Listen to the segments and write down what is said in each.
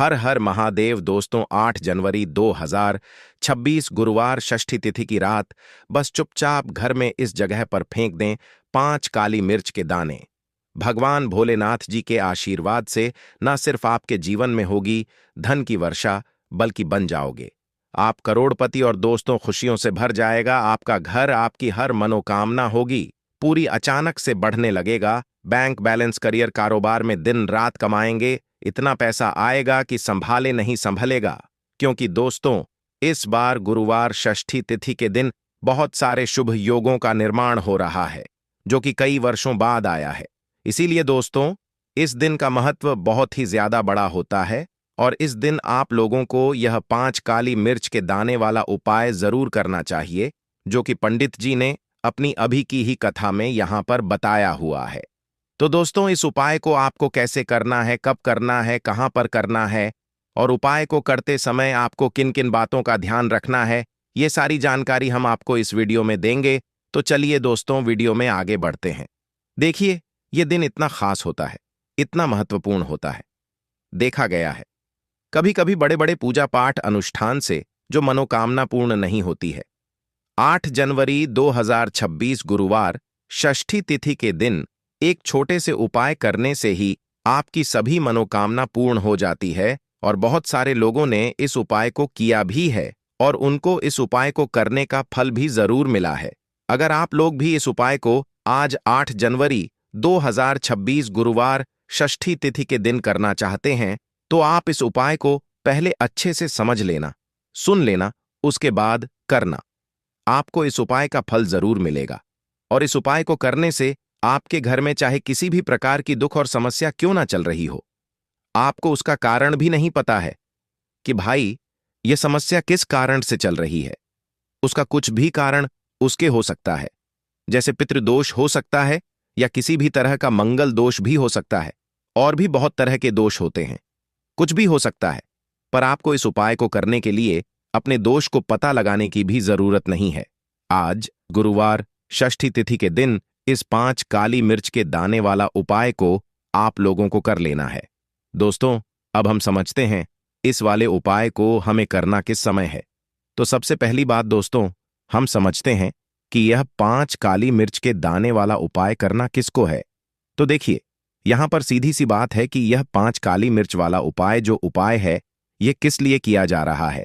हर हर महादेव दोस्तों। 8 जनवरी 2026 गुरुवार षष्ठी तिथि की रात बस चुपचाप घर में इस जगह पर फेंक दें 5 काली मिर्च के दाने। भगवान भोलेनाथ जी के आशीर्वाद से न सिर्फ आपके जीवन में होगी धन की वर्षा, बल्कि बन जाओगे आप करोड़पति और दोस्तों खुशियों से भर जाएगा आपका घर, आपकी हर मनोकामना होगी पूरी, अचानक से बढ़ने लगेगा बैंक बैलेंस, करियर, कारोबार में दिन रात कमाएंगे, इतना पैसा आएगा कि संभाले नहीं संभलेगा। क्योंकि दोस्तों इस बार गुरुवार षष्ठी तिथि के दिन बहुत सारे शुभ योगों का निर्माण हो रहा है जो कि कई वर्षों बाद आया है। इसीलिए दोस्तों इस दिन का महत्व बहुत ही ज्यादा बड़ा होता है और इस दिन आप लोगों को यह 5 काली मिर्च के दाने वाला उपाय जरूर करना चाहिए जो कि पंडित जी ने अपनी अभी की ही कथा में यहां पर बताया हुआ है। तो दोस्तों इस उपाय को आपको कैसे करना है, कब करना है, कहां पर करना है और उपाय को करते समय आपको किन किन बातों का ध्यान रखना है, ये सारी जानकारी हम आपको इस वीडियो में देंगे। तो चलिए दोस्तों वीडियो में आगे बढ़ते हैं। देखिए ये दिन इतना खास होता है, इतना महत्वपूर्ण होता है। देखा गया है कभी कभी बड़े बड़े पूजा पाठ अनुष्ठान से जो मनोकामना पूर्ण नहीं होती है। 8 जनवरी 2026 गुरुवार षष्ठी तिथि के दिन एक छोटे से उपाय करने से ही आपकी सभी मनोकामना पूर्ण हो जाती है और बहुत सारे लोगों ने इस उपाय को किया भी है और उनको इस उपाय को करने का फल भी जरूर मिला है। अगर आप लोग भी इस उपाय को आज 8 जनवरी 2026 गुरुवार षष्ठी तिथि के दिन करना चाहते हैं तो आप इस उपाय को पहले अच्छे से समझ लेना, सुन लेना, उसके बाद करना। आपको इस उपाय का फल जरूर मिलेगा और इस उपाय को करने से आपके घर में चाहे किसी भी प्रकार की दुख और समस्या क्यों ना चल रही हो, आपको उसका कारण भी नहीं पता है कि भाई यह समस्या किस कारण से चल रही है। उसका कुछ भी कारण उसके हो सकता है, जैसे पितृदोष हो सकता है या किसी भी तरह का मंगल दोष भी हो सकता है और भी बहुत तरह के दोष होते हैं, कुछ भी हो सकता है। पर आपको इस उपाय को करने के लिए अपने दोष को पता लगाने की भी जरूरत नहीं है। आज गुरुवार षष्ठी तिथि के दिन इस 5 काली मिर्च के दाने वाला उपाय को आप लोगों को कर लेना है। दोस्तों अब हम समझते हैं इस वाले उपाय को हमें करना किस समय है। तो सबसे पहली बात दोस्तों हम समझते हैं कि यह 5 काली मिर्च के दाने वाला उपाय करना किसको है। तो देखिए यहां पर सीधी सी बात है कि यह 5 काली मिर्च वाला उपाय जो उपाय है यह किस लिए किया जा रहा है।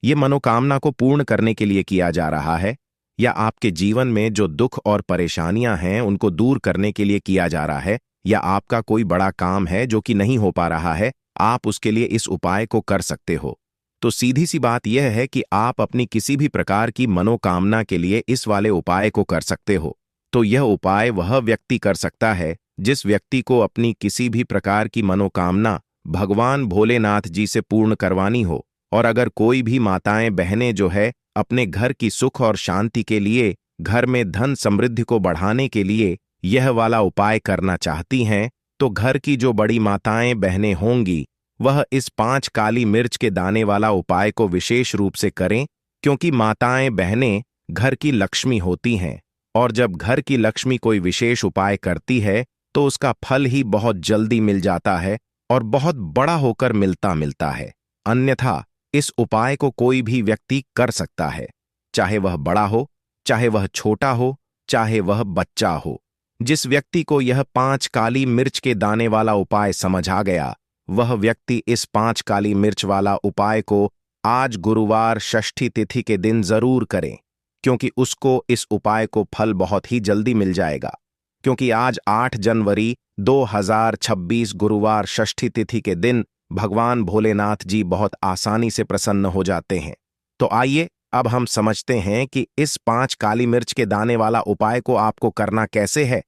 यह मनोकामना को पूर्ण करने के लिए किया जा रहा है या आपके जीवन में जो दुख और परेशानियां हैं उनको दूर करने के लिए किया जा रहा है, या आपका कोई बड़ा काम है जो कि नहीं हो पा रहा है, आप उसके लिए इस उपाय को कर सकते हो। तो सीधी सी बात यह है कि आप अपनी किसी भी प्रकार की मनोकामना के लिए इस वाले उपाय को कर सकते हो। तो यह उपाय वह व्यक्ति कर सकता है जिस व्यक्ति को अपनी किसी भी प्रकार की मनोकामना भगवान भोलेनाथ जी से पूर्ण करवानी हो। और अगर कोई भी माताएं बहनें जो है अपने घर की सुख और शांति के लिए, घर में धन समृद्धि को बढ़ाने के लिए यह वाला उपाय करना चाहती हैं, तो घर की जो बड़ी माताएं बहनें होंगी वह इस 5 काली मिर्च के दाने वाला उपाय को विशेष रूप से करें, क्योंकि माताएं बहनें घर की लक्ष्मी होती हैं और जब घर की लक्ष्मी कोई विशेष उपाय करती है तो उसका फल ही बहुत जल्दी मिल जाता है और बहुत बड़ा होकर मिलता है। अन्यथा इस उपाय को कोई भी व्यक्ति कर सकता है, चाहे वह बड़ा हो, चाहे वह छोटा हो, चाहे वह बच्चा हो। जिस व्यक्ति को यह 5 काली मिर्च के दाने वाला उपाय समझ आ गया वह व्यक्ति इस 5 काली मिर्च वाला उपाय को आज गुरुवार षष्ठी तिथि के दिन जरूर करें, क्योंकि उसको इस उपाय को फल बहुत ही जल्दी मिल जाएगा। क्योंकि आज 8 जनवरी 2026 गुरुवार षष्ठी तिथि के दिन भगवान भोलेनाथ जी बहुत आसानी से प्रसन्न हो जाते हैं। तो आइए अब हम समझते हैं कि इस 5 काली मिर्च के दाने वाला उपाय को आपको करना कैसे है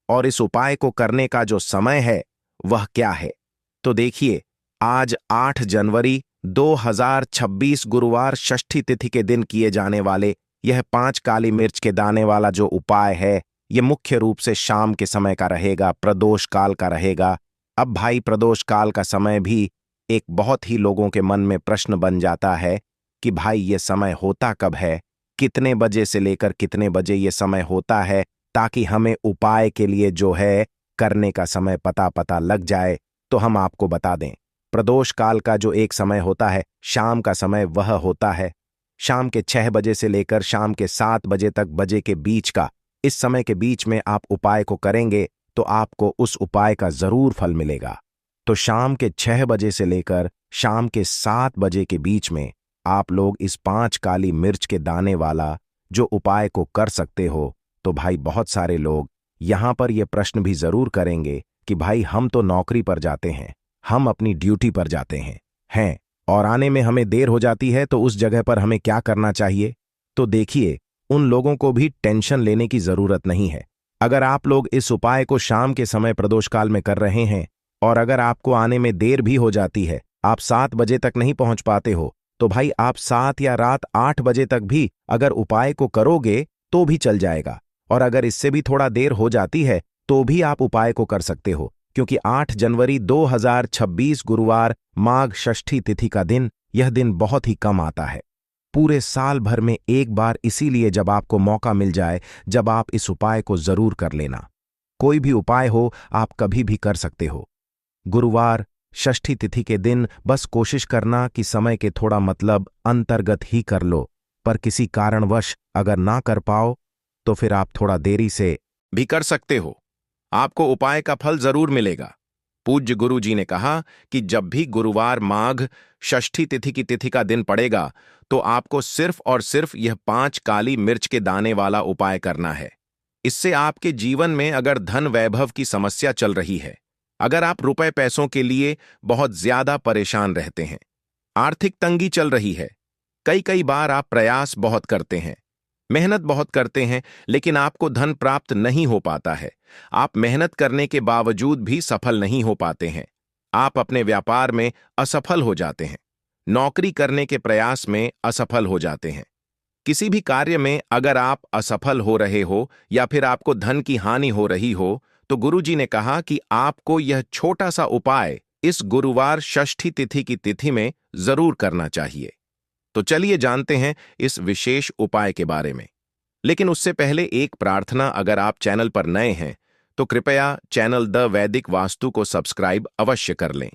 और इस उपाय को करने का जो समय है वह क्या है। तो देखिए आज 8 जनवरी 2026 गुरुवार षष्ठी तिथि के दिन किए जाने वाले यह 5 काली मिर्च के दाने वाला जो उपाय है यह मुख्य रूप से शाम के समय का रहेगा, प्रदोष काल का रहेगा। अब भाई प्रदोष काल का समय भी एक बहुत ही लोगों के मन में प्रश्न बन जाता है कि भाई ये समय होता कब है, कितने बजे से लेकर कितने बजे ये समय होता है, ताकि हमें उपाय के लिए जो है करने का समय पता लग जाए। तो हम आपको बता दें प्रदोष काल का जो एक समय होता है, शाम का समय, वह होता है शाम के 6 बजे से लेकर शाम के 7 बजे तक बजे के बीच का। इस समय के बीच में आप उपाय को करेंगे तो आपको उस उपाय का जरूर फल मिलेगा। तो शाम के 6 बजे से लेकर शाम के 7 बजे के बीच में आप लोग इस 5 काली मिर्च के दाने वाला जो उपाय को कर सकते हो। तो भाई बहुत सारे लोग यहां पर यह प्रश्न भी जरूर करेंगे कि भाई हम तो नौकरी पर जाते हैं, हम अपनी ड्यूटी पर जाते हैं और आने में हमें देर हो जाती है, तो उस जगह पर हमें क्या करना चाहिए? तो देखिए, उन लोगों को भी टेंशन लेने की जरूरत नहीं है। अगर आप लोग इस उपाय को शाम के समय प्रदोष काल में कर रहे हैं और अगर आपको आने में देर भी हो जाती है, आप 7 बजे तक नहीं पहुंच पाते हो, तो भाई आप 7 या रात 8 बजे तक भी अगर उपाय को करोगे तो भी चल जाएगा। और अगर इससे भी थोड़ा देर हो जाती है तो भी आप उपाय को कर सकते हो, क्योंकि 8 जनवरी 2026 गुरुवार माघ षष्ठी तिथि का दिन, यह दिन बहुत ही कम आता है पूरे साल भर में एक बार। इसीलिए जब आपको मौका मिल जाए, जब आप इस उपाय को जरूर कर लेना। कोई भी उपाय हो आप कभी भी कर सकते हो। गुरुवार षष्ठी तिथि के दिन बस कोशिश करना कि समय के थोड़ा मतलब अंतर्गत ही कर लो, पर किसी कारणवश अगर ना कर पाओ तो फिर आप थोड़ा देरी से भी कर सकते हो, आपको उपाय का फल जरूर मिलेगा। पूज्य गुरु जी ने कहा कि जब भी गुरुवार माघ षष्ठी तिथि की तिथि का दिन पड़ेगा तो आपको सिर्फ और सिर्फ यह 5 काली मिर्च के दाने वाला उपाय करना है। इससे आपके जीवन में अगर धन वैभव की समस्या चल रही है, अगर आप रुपए पैसों के लिए बहुत ज्यादा परेशान रहते हैं, आर्थिक तंगी चल रही है, कई बार आप प्रयास बहुत करते हैं, मेहनत बहुत करते हैं, लेकिन आपको धन प्राप्त नहीं हो पाता है, आप मेहनत करने के बावजूद भी सफल नहीं हो पाते हैं, आप अपने व्यापार में असफल हो जाते हैं, नौकरी करने के प्रयास में असफल हो जाते हैं, किसी भी कार्य में अगर आप असफल हो रहे हो या फिर आपको धन की हानि हो रही हो, तो गुरुजी ने कहा कि आपको यह छोटा सा उपाय इस गुरुवार षष्ठी तिथि की तिथि में जरूर करना चाहिए। तो चलिए जानते हैं इस विशेष उपाय के बारे में। लेकिन उससे पहले एक प्रार्थना, अगर आप चैनल पर नए हैं तो कृपया चैनल द वैदिक वास्तु को सब्सक्राइब अवश्य कर लें।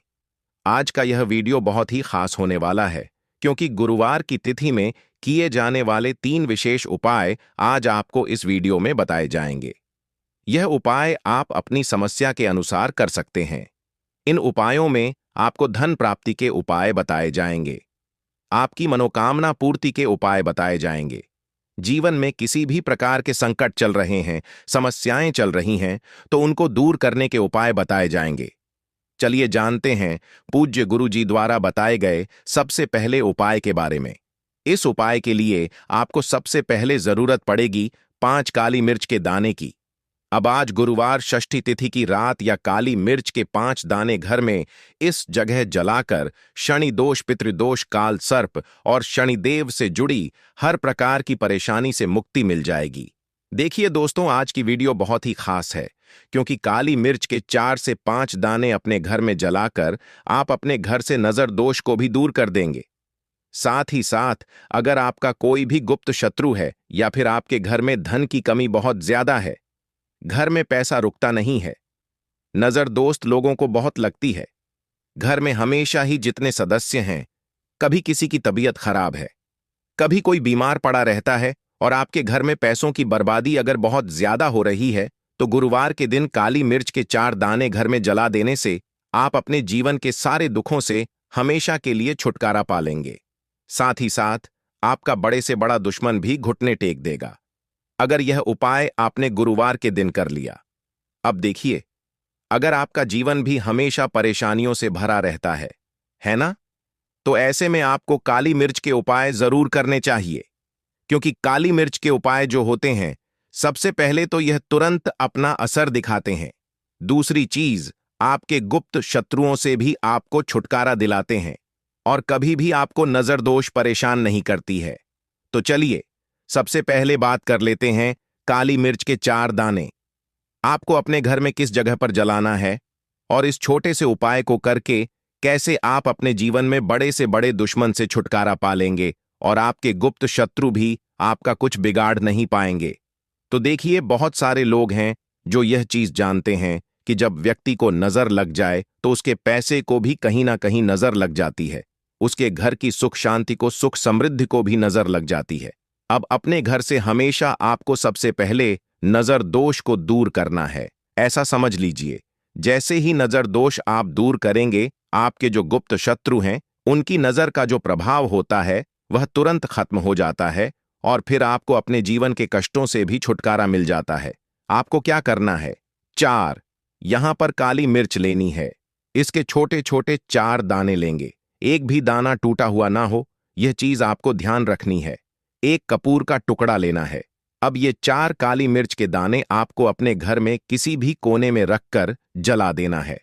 आज का यह वीडियो बहुत ही खास होने वाला है, क्योंकि गुरुवार की तिथि में किए जाने वाले 3 विशेष उपाय आज आपको इस वीडियो में बताए जाएंगे। यह उपाय आप अपनी समस्या के अनुसार कर सकते हैं। इन उपायों में आपको धन प्राप्ति के उपाय बताए जाएंगे, आपकी मनोकामना पूर्ति के उपाय बताए जाएंगे। जीवन में किसी भी प्रकार के संकट चल रहे हैं, समस्याएं चल रही हैं, तो उनको दूर करने के उपाय बताए जाएंगे। चलिए जानते हैं पूज्य गुरु जी द्वारा बताए गए सबसे पहले उपाय के बारे में। इस उपाय के लिए आपको सबसे पहले जरूरत पड़ेगी 5 काली मिर्च के दाने की। अब आज गुरुवार षष्ठी तिथि की रात या काली मिर्च के 5 दाने घर में इस जगह जलाकर शनि दोष, पितृदोष, काल सर्प और शनिदेव से जुड़ी हर प्रकार की परेशानी से मुक्ति मिल जाएगी। देखिए दोस्तों, आज की वीडियो बहुत ही खास है, क्योंकि काली मिर्च के 4 से 5 दाने अपने घर में जलाकर आप अपने घर से नजर दोष को भी दूर कर देंगे। साथ ही साथ अगर आपका कोई भी गुप्त शत्रु है या फिर आपके घर में धन की कमी बहुत ज्यादा है, घर में पैसा रुकता नहीं है, नजर दोस्त लोगों को बहुत लगती है, घर में हमेशा ही जितने सदस्य हैं, कभी किसी की तबीयत खराब है, कभी कोई बीमार पड़ा रहता है और आपके घर में पैसों की बर्बादी अगर बहुत ज्यादा हो रही है, तो गुरुवार के दिन काली मिर्च के 4 दाने घर में जला देने से आप अपने जीवन के सारे दुखों से हमेशा के लिए छुटकारा पा लेंगे। साथ ही साथ आपका बड़े से बड़ा दुश्मन भी घुटने टेक देगा, अगर यह उपाय आपने गुरुवार के दिन कर लिया। अब देखिए, अगर आपका जीवन भी हमेशा परेशानियों से भरा रहता है ना? तो ऐसे में आपको काली मिर्च के उपाय जरूर करने चाहिए, क्योंकि काली मिर्च के उपाय जो होते हैं, सबसे पहले तो यह तुरंत अपना असर दिखाते हैं। दूसरी चीज, आपके गुप्त शत्रुओं से भी आपको छुटकारा दिलाते हैं और कभी भी आपको नजर दोष परेशान नहीं करती है। तो चलिए सबसे पहले बात कर लेते हैं काली मिर्च के 4 दाने आपको अपने घर में किस जगह पर जलाना है और इस छोटे से उपाय को करके कैसे आप अपने जीवन में बड़े से बड़े दुश्मन से छुटकारा पा लेंगे और आपके गुप्त शत्रु भी आपका कुछ बिगाड़ नहीं पाएंगे। तो देखिए, बहुत सारे लोग हैं जो यह चीज जानते हैं कि जब व्यक्ति को नजर लग जाए तो उसके पैसे को भी कहीं ना कहीं नजर लग जाती है, उसके घर की सुख शांति को, सुख समृद्धि को भी नजर लग जाती है। अब अपने घर से हमेशा आपको सबसे पहले नजर दोष को दूर करना है। ऐसा समझ लीजिए, जैसे ही नजर दोष आप दूर करेंगे, आपके जो गुप्त शत्रु हैं उनकी नजर का जो प्रभाव होता है वह तुरंत खत्म हो जाता है और फिर आपको अपने जीवन के कष्टों से भी छुटकारा मिल जाता है। आपको क्या करना है? 4 यहां पर काली मिर्च लेनी है। इसके छोटे छोटे 4 दाने लेंगे, एक भी दाना टूटा हुआ ना हो, यह चीज आपको ध्यान रखनी है। एक कपूर का टुकड़ा लेना है। अब ये 4 काली मिर्च के दाने आपको अपने घर में किसी भी कोने में रखकर जला देना है।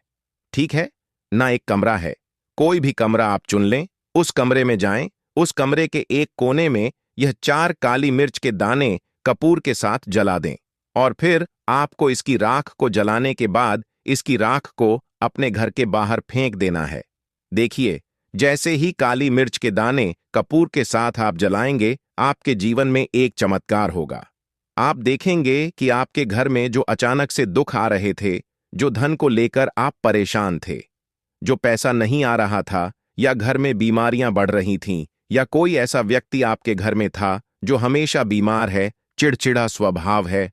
ठीक है ना? एक कमरा है, कोई भी कमरा आप चुन लें, उस कमरे में जाएं, उस कमरे के एक कोने में यह 4 काली मिर्च के दाने कपूर के साथ जला दें और फिर आपको इसकी राख को जलाने के बाद इसकी राख को अपने घर के बाहर फेंक देना है। देखिए, जैसे ही काली मिर्च के दाने कपूर के साथ आप जलाएंगे, आपके जीवन में एक चमत्कार होगा। आप देखेंगे कि आपके घर में जो अचानक से दुख आ रहे थे, जो धन को लेकर आप परेशान थे, जो पैसा नहीं आ रहा था, या घर में बीमारियां बढ़ रही थीं, या कोई ऐसा व्यक्ति आपके घर में था जो हमेशा बीमार है, चिड़चिड़ा स्वभाव है,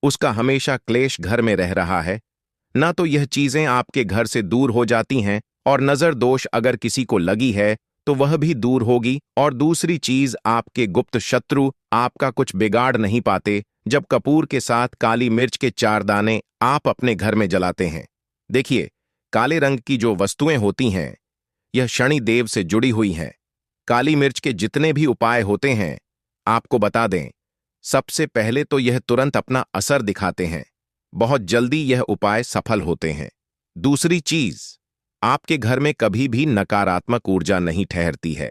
उसका हमेशा क्लेश घर में रह रहा है ना, तो यह चीजें आपके घर से दूर हो जाती हैं और नजर दोष अगर किसी को लगी है तो वह भी दूर होगी। और दूसरी चीज, आपके गुप्त शत्रु आपका कुछ बिगाड़ नहीं पाते जब कपूर के साथ काली मिर्च के 4 दाने आप अपने घर में जलाते हैं। देखिए, काले रंग की जो वस्तुएं होती हैं यह शनि देव से जुड़ी हुई हैं। काली मिर्च के जितने भी उपाय होते हैं, आपको बता दें, सबसे पहले तो यह तुरंत अपना असर दिखाते हैं, बहुत जल्दी यह उपाय सफल होते हैं। दूसरी चीज, आपके घर में कभी भी नकारात्मक ऊर्जा नहीं ठहरती है।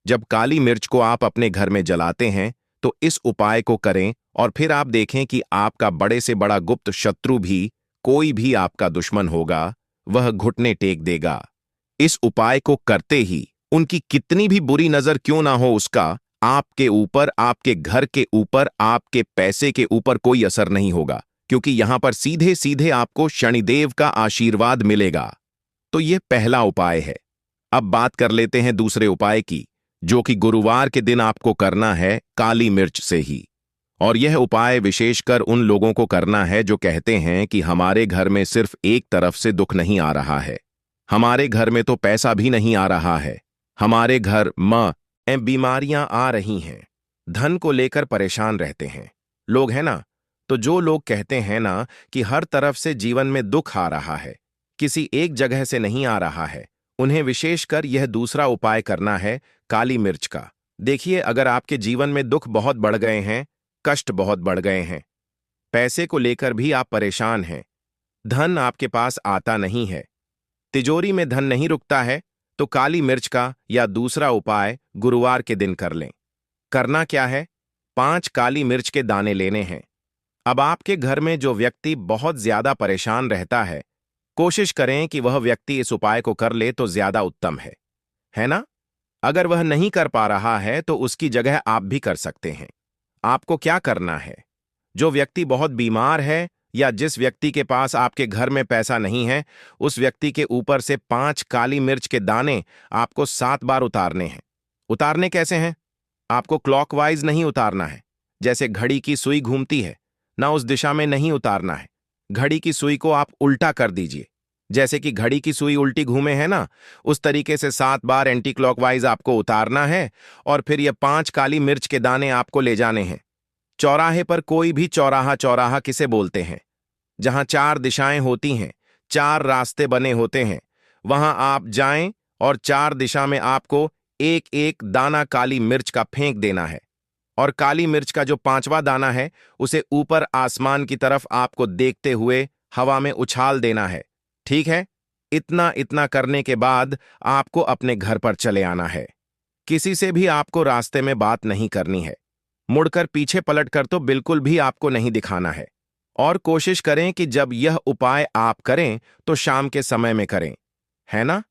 जब काली मिर्च को आप अपने घर में जलाते हैं तो इस उपाय को करें और फिर आप देखें कि आपका बड़े से बड़ा गुप्त शत्रु भी, कोई भी आपका दुश्मन होगा, वह घुटने टेक देगा। इस उपाय को करते ही उनकी कितनी भी बुरी नजर क्यों ना हो, उसका आपके ऊपर, आपके घर के ऊपर, आपके पैसे के ऊपर कोई असर नहीं होगा, क्योंकि यहां पर सीधे सीधे आपको शनिदेव का आशीर्वाद मिलेगा। तो यह पहला उपाय है। अब बात कर लेते हैं दूसरे उपाय की, जो कि गुरुवार के दिन आपको करना है काली मिर्च से ही। और यह उपाय विशेषकर उन लोगों को करना है जो कहते हैं कि हमारे घर में सिर्फ एक तरफ से दुख नहीं आ रहा है, हमारे घर में तो पैसा भी नहीं आ रहा है, हमारे घर बीमारियां आ रही हैं, धन को लेकर परेशान रहते हैं लोग, है ना? तो जो लोग कहते हैं ना कि हर तरफ से जीवन में दुख आ रहा है, किसी एक जगह से नहीं आ रहा है, उन्हें विशेषकर यह दूसरा उपाय करना है काली मिर्च का। देखिए, अगर आपके जीवन में दुख बहुत बढ़ गए हैं, कष्ट बहुत बढ़ गए हैं, पैसे को लेकर भी आप परेशान हैं, धन आपके पास आता नहीं है, तिजोरी में धन नहीं रुकता है, तो काली मिर्च का या दूसरा उपाय गुरुवार के दिन कर लें। करना क्या है? 5 काली मिर्च के दाने लेने हैं। अब आपके घर में जो व्यक्ति बहुत ज्यादा परेशान रहता है, कोशिश करें कि वह व्यक्ति इस उपाय को कर ले तो ज्यादा उत्तम है ना? अगर वह नहीं कर पा रहा है तो उसकी जगह आप भी कर सकते हैं। आपको क्या करना है? जो व्यक्ति बहुत बीमार है या जिस व्यक्ति के पास आपके घर में पैसा नहीं है, उस व्यक्ति के ऊपर से 5 काली मिर्च के दाने आपको 7 बार उतारने हैं। उतारने कैसे हैं? आपको क्लॉकवाइज नहीं उतारना है, जैसे घड़ी की सुई घूमती है ना, उस दिशा में नहीं उतारना है। घड़ी की सुई को आप उल्टा कर दीजिए, जैसे कि घड़ी की सुई उल्टी घूमे है ना, उस तरीके से 7 बार एंटी क्लॉकवाइज आपको उतारना है और फिर ये 5 काली मिर्च के दाने आपको ले जाने हैं। चौराहे पर, कोई भी चौराहा, चौराहा किसे बोलते हैं? जहां 4 दिशाएं होती हैं, 4 रास्ते बने होते हैं, वहां आप जाएं और 4 दिशा में आपको एक एक दाना काली मिर्च का फेंक देना है। और काली मिर्च का जो 5वां दाना है उसे ऊपर आसमान की तरफ आपको देखते हुए हवा में उछाल देना है। ठीक है? इतना इतना करने के बाद आपको अपने घर पर चले आना है। किसी से भी आपको रास्ते में बात नहीं करनी है, मुड़कर पीछे पलटकर तो बिल्कुल भी आपको नहीं दिखाना है। और कोशिश करें कि जब यह उपाय आप करें तो शाम के समय में करें, है ना?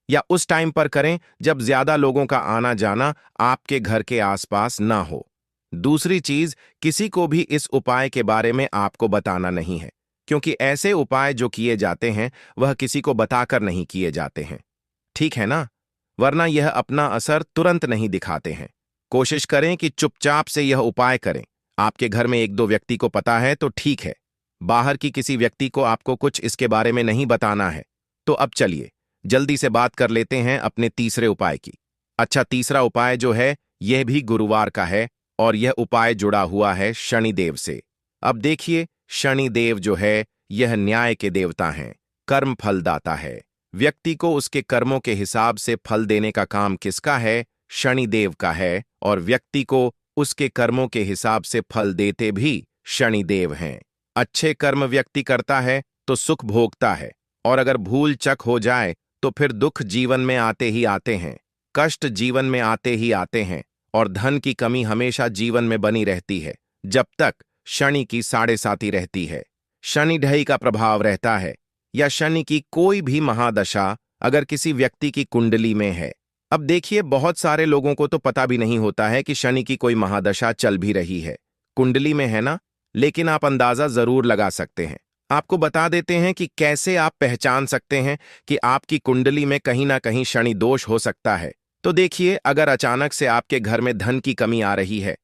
या उस टाइम पर करें जब ज्यादा लोगों का आना जाना आपके घर के आसपास ना हो। दूसरी चीज, किसी को भी इस उपाय के बारे में आपको बताना नहीं है। क्योंकि ऐसे उपाय जो किए जाते हैं वह किसी को बताकर नहीं किए जाते हैं, ठीक है ना? वरना यह अपना असर तुरंत नहीं दिखाते हैं। कोशिश करें कि चुपचाप से यह उपाय करें। आपके घर में एक दो व्यक्ति को पता है तो ठीक है, बाहर की किसी व्यक्ति को आपको कुछ इसके बारे में नहीं बताना है। तो अब चलिए जल्दी से बात कर लेते हैं अपने तीसरे उपाय की। अच्छा, तीसरा उपाय जो है यह भी गुरुवार का है और यह उपाय जुड़ा हुआ है शनिदेव से। अब देखिए, शनिदेव जो है यह न्याय के देवता हैं, कर्म फलदाता है। व्यक्ति को उसके कर्मों के हिसाब से फल देने का काम किसका है? शनिदेव का है। और व्यक्ति को उसके कर्मों के हिसाब से फल देते भी शनिदेव हैं। अच्छे कर्म व्यक्ति करता है तो सुख भोगता है, और अगर भूल चक हो जाए तो फिर दुख जीवन में आते ही आते हैं, कष्ट जीवन में आते ही आते हैं, और धन की कमी हमेशा जीवन में बनी रहती है जब तक शनि की साढ़े साती रहती है, शनि ढई का प्रभाव रहता है, या शनि की कोई भी महादशा अगर किसी व्यक्ति की कुंडली में है। अब देखिए, बहुत सारे लोगों को तो पता भी नहीं होता है कि शनि की कोई महादशा चल भी रही है, कुंडली में है ना, लेकिन आप अंदाजा जरूर लगा सकते हैं। आपको बता देते हैं कि कैसे आप पहचान सकते हैं कि आपकी कुंडली में कहीं ना कहीं शनि दोष हो सकता है। तो देखिए, अगर अचानक से आपके घर में धन की कमी आ रही है,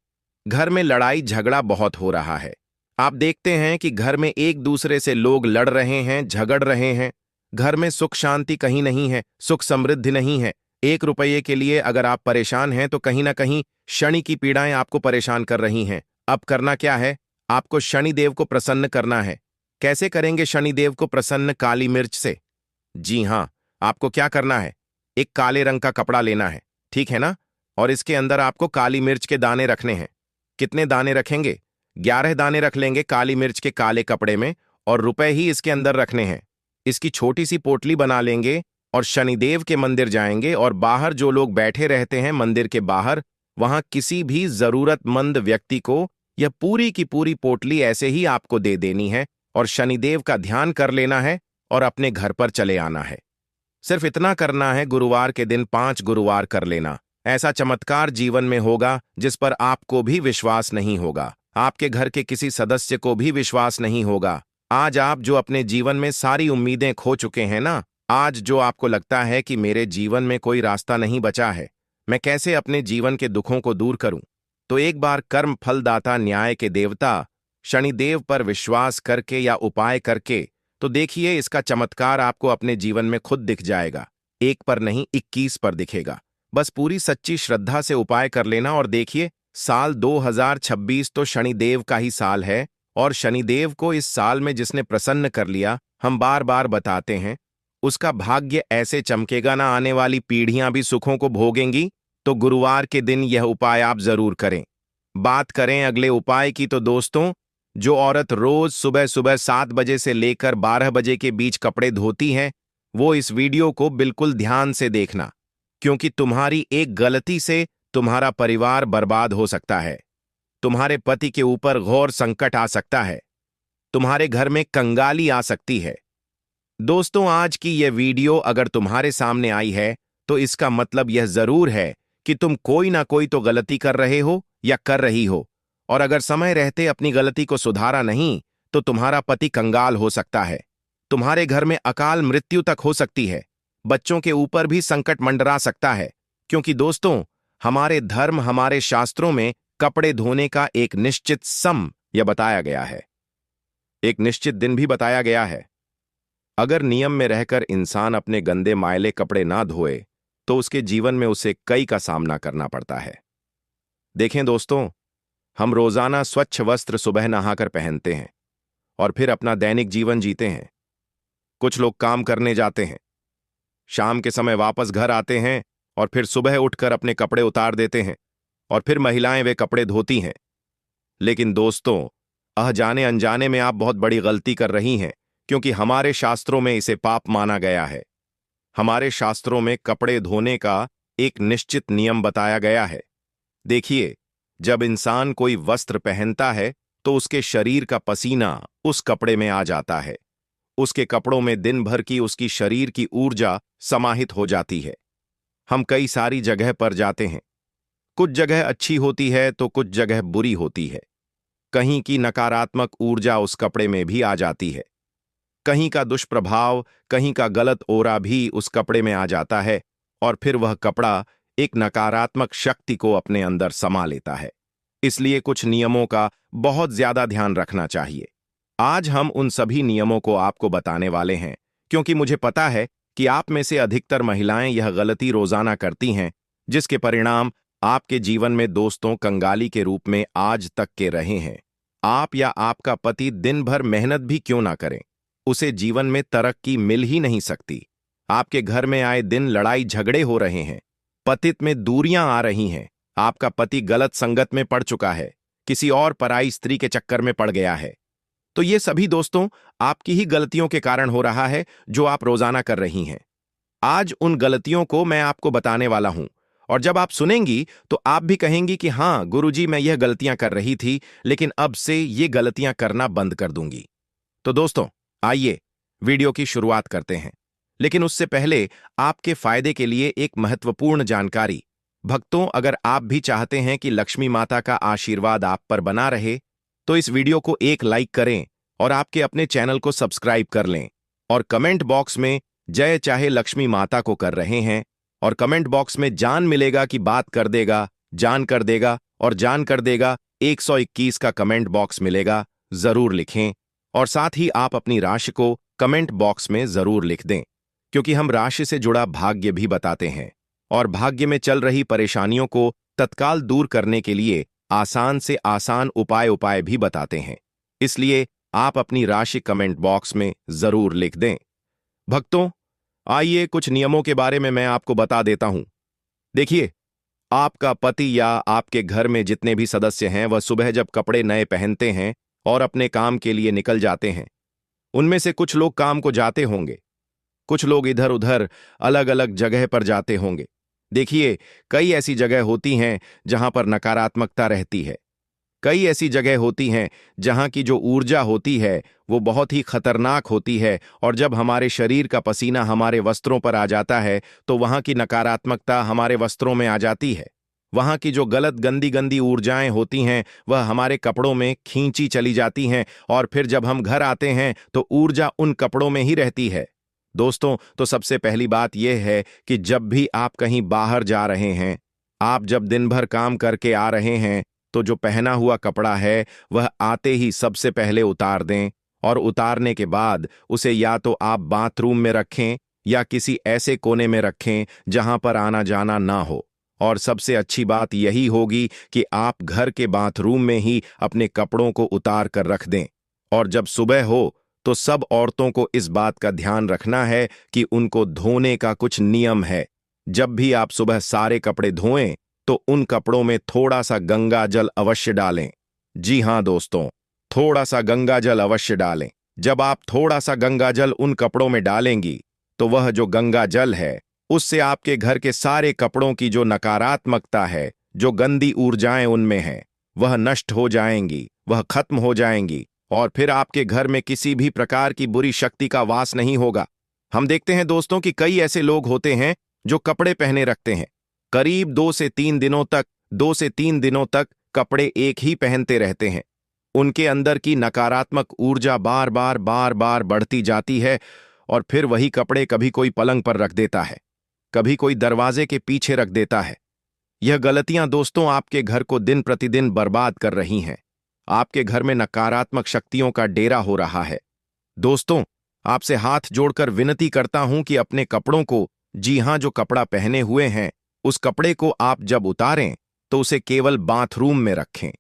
घर में लड़ाई झगड़ा बहुत हो रहा है, आप देखते हैं कि घर में एक दूसरे से लोग लड़ रहे हैं, झगड़ रहे हैं, घर में सुख शांति कहीं नहीं है, सुख समृद्धि नहीं है, 1 रुपये के लिए अगर आप परेशान हैं तो कहीं ना कहीं शनि की पीड़ाएं आपको परेशान कर रही हैं। अब करना क्या है? आपको शनिदेव को प्रसन्न करना है। कैसे करेंगे शनिदेव को प्रसन्न? काली मिर्च से। जी हां, आपको क्या करना है? एक काले रंग का कपड़ा लेना है, ठीक है ना? और इसके अंदर आपको काली मिर्च के दाने रखने हैं। कितने दाने रखेंगे? 11 दाने रख लेंगे काली मिर्च के काले कपड़े में, और रुपए ही इसके अंदर रखने हैं। इसकी छोटी सी पोटली बना लेंगे और शनिदेव के मंदिर जाएंगे, और बाहर जो लोग बैठे रहते हैं मंदिर के बाहर, वहां किसी भी जरूरतमंद व्यक्ति को यह पूरी की पूरी पोटली ऐसे ही आपको दे देनी है, और शनिदेव का ध्यान कर लेना है और अपने घर पर चले आना है। सिर्फ इतना करना है, गुरुवार के दिन 5 गुरुवार कर लेना। ऐसा चमत्कार जीवन में होगा जिस पर आपको भी विश्वास नहीं होगा, आपके घर के किसी सदस्य को भी विश्वास नहीं होगा। आज आप जो अपने जीवन में सारी उम्मीदें खो चुके हैं ना, आज जो आपको लगता है कि मेरे जीवन में कोई रास्ता नहीं बचा है, मैं कैसे अपने जीवन के दुखों को दूर करूं, तो एक बार कर्म फलदाता न्याय के देवता शनिदेव पर विश्वास करके या उपाय करके तो देखिए, इसका चमत्कार आपको अपने जीवन में खुद दिख जाएगा। 1 पर नहीं, 21 पर दिखेगा। बस पूरी सच्ची श्रद्धा से उपाय कर लेना, और देखिए, साल 2026 तो शनिदेव का ही साल है, और शनिदेव को इस साल में जिसने प्रसन्न कर लिया, हम बार बार बताते हैं, उसका भाग्य ऐसे चमकेगा ना, आने वाली पीढ़ियां भी सुखों को भोगेंगी। तो गुरुवार के दिन यह उपाय आप जरूर करें। बात करें अगले उपाय की तो दोस्तों, जो औरत रोज सुबह सुबह 7 बजे से लेकर 12 बजे के बीच कपड़े धोती हैं, वो इस वीडियो को बिल्कुल ध्यान से देखना, क्योंकि तुम्हारी एक गलती से तुम्हारा परिवार बर्बाद हो सकता है, तुम्हारे पति के ऊपर घोर संकट आ सकता है, तुम्हारे घर में कंगाली आ सकती है। दोस्तों, आज की यह वीडियो अगर तुम्हारे सामने आई है तो इसका मतलब यह जरूर है कि तुम कोई ना कोई तो गलती कर रहे हो या कर रही हो, और अगर समय रहते अपनी गलती को सुधारा नहीं तो तुम्हारा पति कंगाल हो सकता है, तुम्हारे घर में अकाल मृत्यु तक हो सकती है, बच्चों के ऊपर भी संकट मंडरा सकता है। क्योंकि दोस्तों, हमारे धर्म, हमारे शास्त्रों में कपड़े धोने का एक निश्चित समय बताया गया है, एक निश्चित दिन भी बताया गया है। अगर नियम में रहकर इंसान अपने गंदे मायले कपड़े ना धोए तो उसके जीवन में उसे कई का सामना करना पड़ता है। देखें दोस्तों, हम रोजाना स्वच्छ वस्त्र सुबह नहाकर पहनते हैं और फिर अपना दैनिक जीवन जीते हैं। कुछ लोग काम करने जाते हैं, शाम के समय वापस घर आते हैं और फिर सुबह उठकर अपने कपड़े उतार देते हैं, और फिर महिलाएं वे कपड़े धोती हैं। लेकिन दोस्तों, अनजाने अनजाने में आप बहुत बड़ी गलती कर रही हैं, क्योंकि हमारे शास्त्रों में इसे पाप माना गया है। हमारे शास्त्रों में कपड़े धोने का एक निश्चित नियम बताया गया है। देखिए, जब इंसान कोई वस्त्र पहनता है तो उसके शरीर का पसीना उस कपड़े में आ जाता है, उसके कपड़ों में दिन भर की उसकी शरीर की ऊर्जा समाहित हो जाती है। हम कई सारी जगह पर जाते हैं, कुछ जगह अच्छी होती है तो कुछ जगह बुरी होती है, कहीं की नकारात्मक ऊर्जा उस कपड़े में भी आ जाती है। कहीं का दुष्प्रभाव, कहीं का गलत ओरा भी उस कपड़े में आ जाता है और फिर वह कपड़ा एक नकारात्मक शक्ति को अपने अंदर समा लेता है। इसलिए कुछ नियमों का बहुत ज्यादा ध्यान रखना चाहिए। आज हम उन सभी नियमों को आपको बताने वाले हैं, क्योंकि मुझे पता है कि आप में से अधिकतर महिलाएं यह गलती रोजाना करती हैं, जिसके परिणाम आपके जीवन में दोस्तों कंगाली के रूप में आज तक के रहे हैं। आप या आपका पति दिन भर मेहनत भी क्यों ना करें, उसे जीवन में तरक्की मिल ही नहीं सकती। आपके घर में आए दिन लड़ाई झगड़े हो रहे हैं, पतित में दूरियां आ रही हैं, आपका पति गलत संगत में पड़ चुका है, किसी और पराई स्त्री के चक्कर में पड़ गया है, तो ये सभी दोस्तों आपकी ही गलतियों के कारण हो रहा है जो आप रोजाना कर रही हैं। आज उन गलतियों को मैं आपको बताने वाला हूं, और जब आप सुनेंगी तो आप भी कहेंगी कि हां गुरुजी, मैं यह गलतियां कर रही थी, लेकिन अब से ये गलतियां करना बंद कर दूंगी। तो दोस्तों आइए वीडियो की शुरुआत करते हैं, लेकिन उससे पहले आपके फायदे के लिए एक महत्वपूर्ण जानकारी। भक्तों, अगर आप भी चाहते हैं कि लक्ष्मी माता का आशीर्वाद आप पर बना रहे, तो इस वीडियो को एक लाइक करें और आपके अपने चैनल को सब्सक्राइब कर लें, और कमेंट बॉक्स में जय चाहे लक्ष्मी माता को कर रहे हैं, और कमेंट बॉक्स में जान मिलेगा कि बात कर देगा, जान कर देगा और जान कर देगा 121 का कमेंट बॉक्स मिलेगा, जरूर लिखें। और साथ ही आप अपनी राशि को कमेंट बॉक्स में जरूर लिख दें, क्योंकि हम राशि से जुड़ा भाग्य भी बताते हैं और भाग्य में चल रही परेशानियों को तत्काल दूर करने के लिए आसान से आसान उपाय भी बताते हैं। इसलिए आप अपनी राशि कमेंट बॉक्स में जरूर लिख दें। भक्तों, आइए कुछ नियमों के बारे में मैं आपको बता देता हूं। देखिए, आपका पति या आपके घर में जितने भी सदस्य हैं, वह सुबह जब कपड़े नए पहनते हैं और अपने काम के लिए निकल जाते हैं, उनमें से कुछ लोग काम को जाते होंगे, कुछ लोग इधर उधर अलग अलग जगह पर जाते होंगे। देखिए, कई ऐसी जगह होती हैं जहां पर नकारात्मकता रहती है, कई ऐसी जगह होती हैं जहां की जो ऊर्जा होती है वो बहुत ही खतरनाक होती है, और जब हमारे शरीर का पसीना हमारे वस्त्रों पर आ जाता है तो वहां की नकारात्मकता हमारे वस्त्रों में आ जाती है। वहां की जो गलत गंदी गंदी ऊर्जाएं होती हैं वह हमारे कपड़ों में खींची चली जाती हैं, और फिर जब हम घर आते हैं तो ऊर्जा उन कपड़ों में ही रहती है। दोस्तों, तो सबसे पहली बात यह है कि जब भी आप कहीं बाहर जा रहे हैं, आप जब दिन भर काम करके आ रहे हैं, तो जो पहना हुआ कपड़ा है वह आते ही सबसे पहले उतार दें, और उतारने के बाद उसे या तो आप बाथरूम में रखें या किसी ऐसे कोने में रखें जहां पर आना जाना ना हो। और सबसे अच्छी बात यही होगी कि आप घर के बाथरूम में ही अपने कपड़ों को उतार कर रख दें। और जब सुबह हो तो सब औरतों को इस बात का ध्यान रखना है कि उनको धोने का कुछ नियम है। जब भी आप सुबह सारे कपड़े धोएं तो उन कपड़ों में थोड़ा सा गंगा जल अवश्य डालें। जी हां दोस्तों, थोड़ा सा गंगा जल अवश्य डालें। जब आप थोड़ा सा गंगा जल उन कपड़ों में डालेंगी तो वह जो गंगा जल है उससे आपके घर के सारे कपड़ों की जो नकारात्मकता है, जो गंदी ऊर्जाएं उनमें हैं, वह नष्ट हो जाएंगी, वह खत्म हो जाएंगी, और फिर आपके घर में किसी भी प्रकार की बुरी शक्ति का वास नहीं होगा। हम देखते हैं दोस्तों कि कई ऐसे लोग होते हैं जो कपड़े पहने रखते हैं, करीब 2 से 3 दिनों तक कपड़े एक ही पहनते रहते हैं। उनके अंदर की नकारात्मक ऊर्जा बार बार बढ़ती जाती है, और फिर वही कपड़े कभी कोई पलंग पर रख देता है, कभी कोई दरवाजे के पीछे रख देता है। यह गलतियां दोस्तों आपके घर को दिन प्रतिदिन बर्बाद कर रही हैं। आपके घर में नकारात्मक शक्तियों का डेरा हो रहा है। दोस्तों, आपसे हाथ जोड़कर विनती करता हूं कि अपने कपड़ों को, जी हां, जो कपड़ा पहने हुए हैं, उस कपड़े को आप जब उतारें तो उसे केवल बाथरूम में रखें।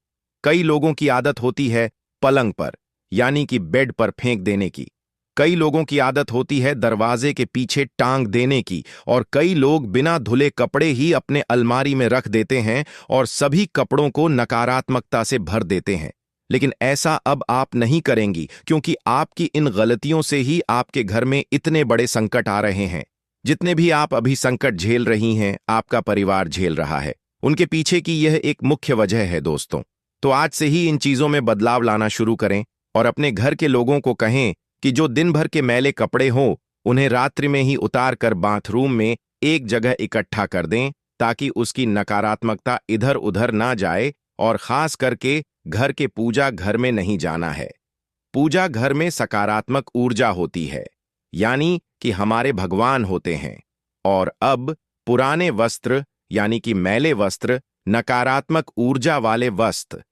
कई लोगों की आदत होती है पलंग पर, यानी कि बेड पर फेंक देने की। कई लोगों की आदत होती है दरवाजे के पीछे टांग देने की, और कई लोग बिना धुले कपड़े ही अपने अलमारी में रख देते हैं और सभी कपड़ों को नकारात्मकता से भर देते हैं। लेकिन ऐसा अब आप नहीं करेंगी, क्योंकि आपकी इन गलतियों से ही आपके घर में इतने बड़े संकट आ रहे हैं। जितने भी आप अभी संकट झेल रही हैं, आपका परिवार झेल रहा है, उनके पीछे की यह एक मुख्य वजह है दोस्तों। तो आज से ही इन चीजों में बदलाव लाना शुरू करें, और अपने घर के लोगों को कहें कि जो दिन भर के मैले कपड़े हों उन्हें रात्रि में ही उतार कर बाथरूम में एक जगह इकट्ठा कर दें, ताकि उसकी नकारात्मकता इधर उधर ना जाए, और खास करके घर के पूजा घर में नहीं जाना है। पूजा घर में सकारात्मक ऊर्जा होती है, यानी कि हमारे भगवान होते हैं। और अब पुराने वस्त्र यानी कि मैले वस्त्र, नकारात्मक ऊर्जा वाले वस्त्र,